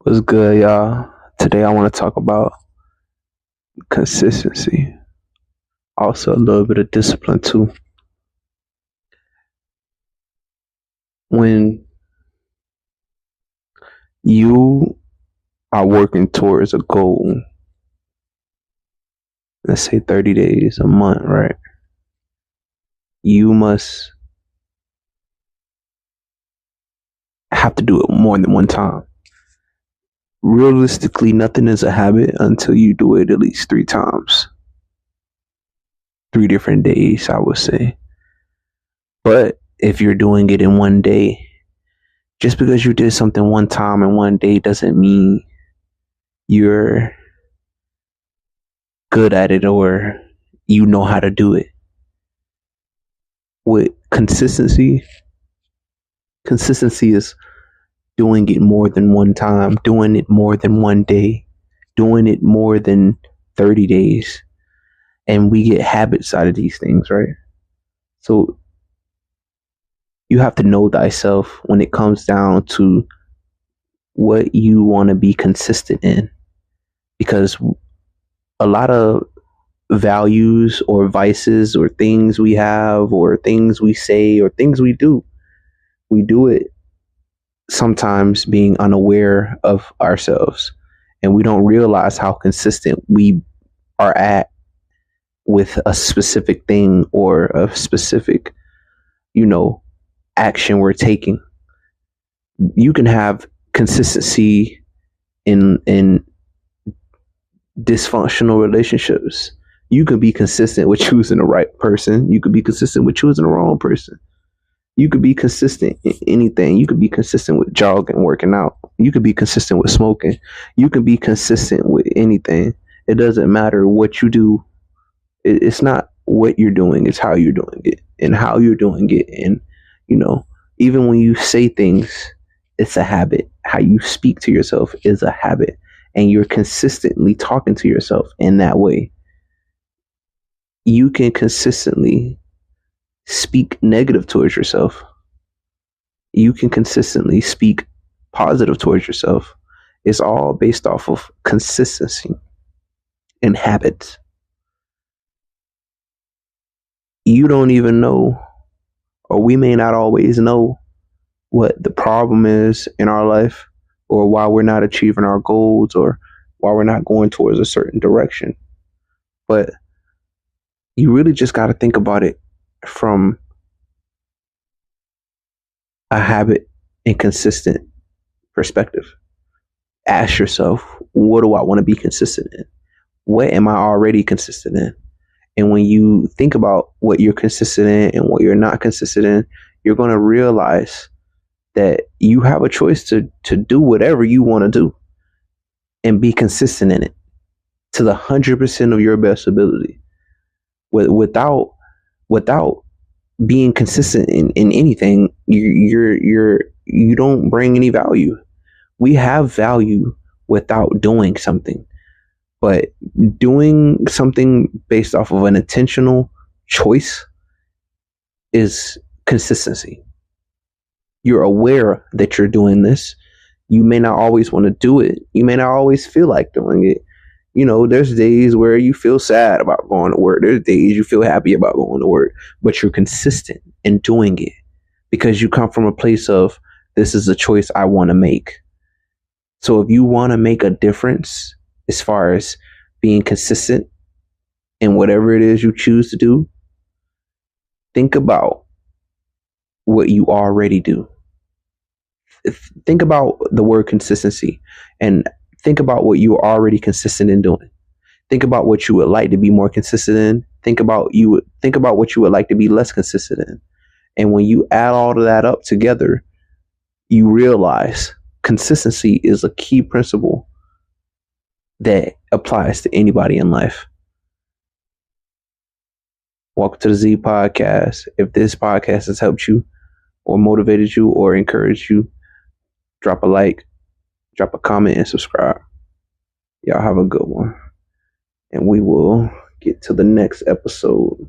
What's good, y'all? Today I want to talk about consistency. Also, a little bit of discipline, too. When you are working towards a goal, let's say 30 days, a month, right? You must have to do it more than one time. Realistically, nothing is a habit until you do it at least 3 times. 3 different days, I would say. But if you're doing it in one day, just because you did something one time in one day doesn't mean you're good at it or you know how to do it. With consistency is doing it more than one time, doing it more than one day, doing it more than 30 days. And we get habits out of these things, right? So you have to know thyself when it comes down to what you want to be consistent in. Because a lot of values or vices or things we have or things we say or things we do it sometimes being unaware of ourselves, and we don't realize how consistent we are at with a specific thing or a specific action we're taking. You can have consistency in dysfunctional relationships. You could be consistent with choosing the right person. You could be consistent with choosing the wrong person. You could be consistent in anything. You could be consistent with jogging, working out. You could be consistent with smoking. You can be consistent with anything. It doesn't matter what you do. It's not what you're doing. It's how you're doing it and how you're doing it. And, even when you say things, it's a habit. How you speak to yourself is a habit. And you're consistently talking to yourself in that way. You can consistently speak negative towards yourself. You can consistently speak positive towards yourself. It's all based off of consistency and habits. You don't even know, or we may not always know, what the problem is in our life, or why we're not achieving our goals, or why we're not going towards a certain direction. But you really just got to think about it from a habit and consistent perspective. Ask yourself, what do I want to be consistent in? What am I already consistent in? And when you think about what you're consistent in and what you're not consistent in, you're going to realize that you have a choice to do whatever you want to do and be consistent in it to the 100% of your best ability. Without being consistent in anything, you don't bring any value. We have value without doing something. But doing something based off of an intentional choice is consistency. You're aware that you're doing this. You may not always want to do it. You may not always feel like doing it. There's days where you feel sad about going to work. There's days you feel happy about going to work. But you're consistent in doing it because you come from a place of, this is a choice I want to make. So if you want to make a difference as far as being consistent in whatever it is you choose to do, think about what you already do. Think about the word consistency and think about what you're already consistent in doing. Think about what you would like to be more consistent in. Think about what you would like to be less consistent in. And when you add all of that up together, you realize consistency is a key principle that applies to anybody in life. Welcome to the Z Podcast. If this podcast has helped you or motivated you or encouraged you, drop a like, drop a comment, and subscribe. Y'all have a good one. And we will get to the next episode.